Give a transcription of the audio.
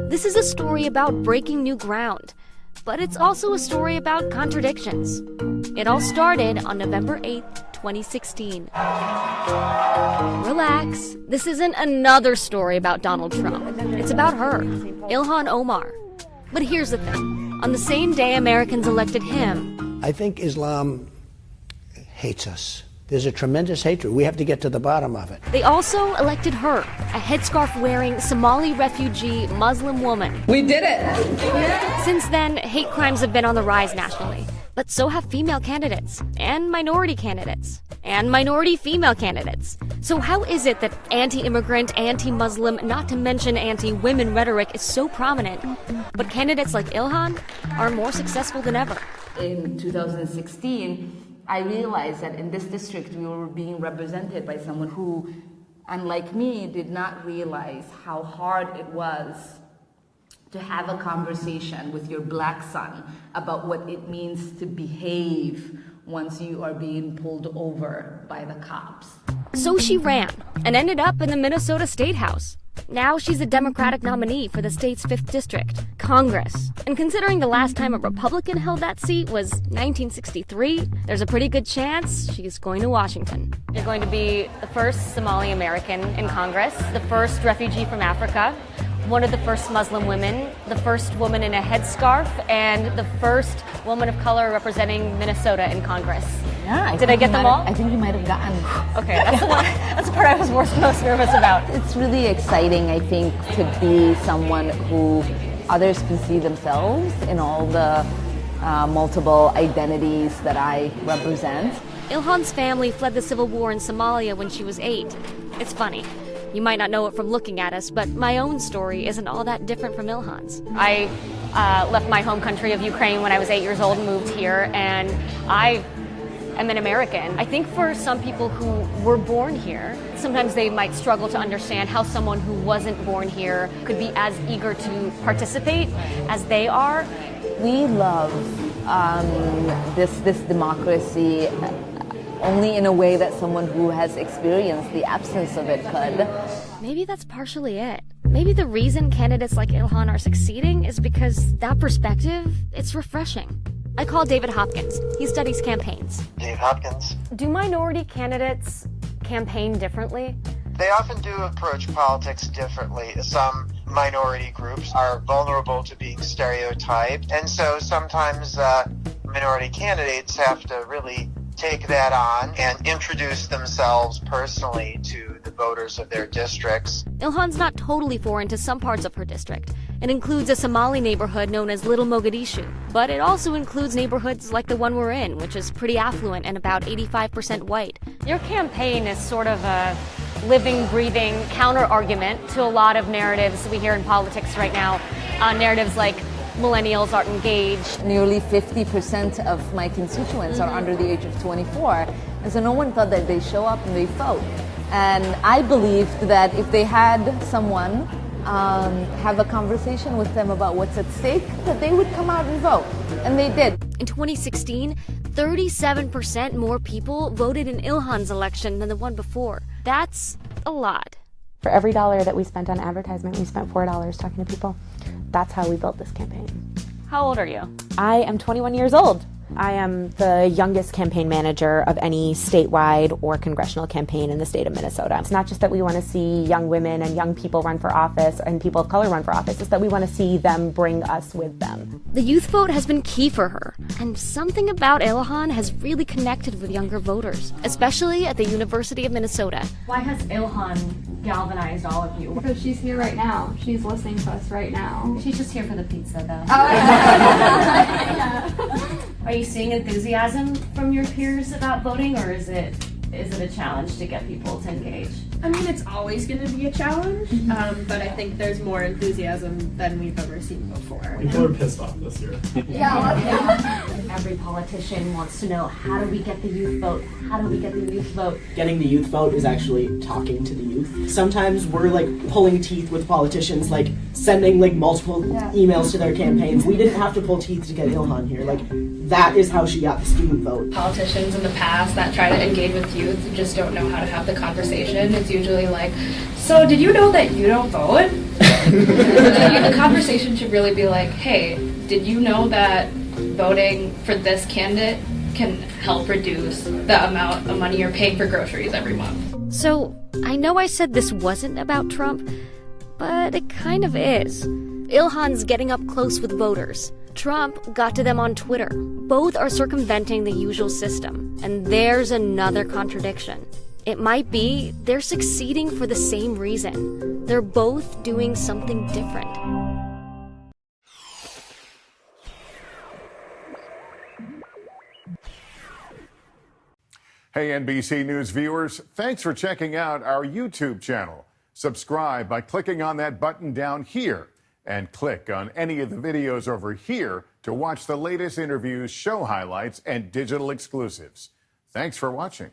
This is a story about breaking new ground, but it's also a story about contradictions. It all started on November 8th, 2016. Relax. This isn't another story about Donald Trump. It's about her, Ilhan Omar. But here's the thing. On the same day Americans elected him, I think Islam hates us. There's a tremendous hatred. We have to get to the bottom of it. they also elected her, a headscarf-wearing Somali refugee Muslim woman. We did it! Since then, hate crimes have been on the rise nationally. But so have female candidates, and minority candidates, and minority female candidates. So how is it that anti-immigrant, anti-Muslim, not to mention anti-women rhetoric is so prominent, but candidates like Ilhan are more successful than ever? In 2016, I realized that in this district we were being represented by someone who, unlike me, did not realize how hard it was to have a conversation with your black son about what it means to behave once you are being pulled over by the cops. So she ran and ended up in the Minnesota State House. Now she's a Democratic nominee for the state's 5th district, Congress. And considering the last time a Republican held that seat was 1963, there's a pretty good chance she's going to Washington. You're going to be the first Somali-American in Congress, the first refugee from Africa, one of the first Muslim women, the first woman in a headscarf, and the first woman of color representing Minnesota in Congress. Yeah, Did I get them all? I think you might have gotten. Okay, that's the part I was most nervous about. It's really exciting, I think, to be someone who others can see themselves in all the multiple identities that I represent. Ilhan's family fled the civil war in Somalia when she was 8. It's funny. You might not know it from looking at us, but my own story isn't all that different from Ilhan's. I left my home country of Ukraine when I was 8 years old and moved here, and I am an American. I think for some people who were born here, sometimes they might struggle to understand how someone who wasn't born here could be as eager to participate as they are. We love this democracy only in a way that someone who has experienced the absence of it could. Maybe that's partially it. Maybe the reason candidates like Ilhan are succeeding is because that perspective, it's refreshing. I call David Hopkins. He studies campaigns. Dave Hopkins. Do minority candidates campaign differently? They often do approach politics differently. Some minority groups are vulnerable to being stereotyped, and so sometimes minority candidates have to really take that on and introduce themselves personally to the voters of their districts. Ilhan's not totally foreign to some parts of her district. It includes a Somali neighborhood known as Little Mogadishu, but it also includes neighborhoods like the one we're in, which is pretty affluent and about 85% white. Your campaign is sort of a living, breathing counter-argument to a lot of narratives we hear in politics right now. Narratives like millennials aren't engaged. Nearly 50% of my constituents are under the age of 24, and so no one thought that they show up and they vote. And I believed that if they had someone have a conversation with them about what's at stake, that they would come out and vote. And they did. In 2016, 37% more people voted in Ilhan's election than the one before. That's a lot. For every dollar that we spent on advertisement, we spent $4 talking to people. That's how we built this campaign. How old are you? I am 21 years old. I am the youngest campaign manager of any statewide or congressional campaign in the state of Minnesota. It's not just that we want to see young women and young people run for office and people of color run for office, it's that we want to see them bring us with them. The youth vote has been key for her, and something about Ilhan has really connected with younger voters, especially at the University of Minnesota. Why has Ilhan galvanized all of you? Because she's here right now. She's listening to us right now. She's just here for the pizza, though. Oh, yeah. Are you seeing enthusiasm from your peers about voting, or is it a challenge to get people to engage? I mean, it's always going to be a challenge, but I think there's more enthusiasm than we've ever seen before. People are pissed off this year. Yeah. Every politician wants to know, how do we get the youth vote? How do we get the youth vote? Getting the youth vote is actually talking to the youth. Sometimes we're pulling teeth with politicians, sending multiple emails to their campaigns. We didn't have to pull teeth to get Ilhan here. That is how she got the student vote. Politicians in the past that try to engage with youth just don't know how to have the conversation. It's usually so did you know that you don't vote? The conversation should really be like, hey, did you know that voting for this candidate can help reduce the amount of money you're paying for groceries every month? So, I know I said this wasn't about Trump, but it kind of is. Ilhan's getting up close with voters. Trump got to them on Twitter. Both are circumventing the usual system. And there's another contradiction. It might be they're succeeding for the same reason. They're both doing something different. Hey, NBC News viewers, thanks for checking out our YouTube channel. Subscribe by clicking on that button down here, and click on any of the videos over here to watch the latest interviews, show highlights, and digital exclusives. Thanks for watching.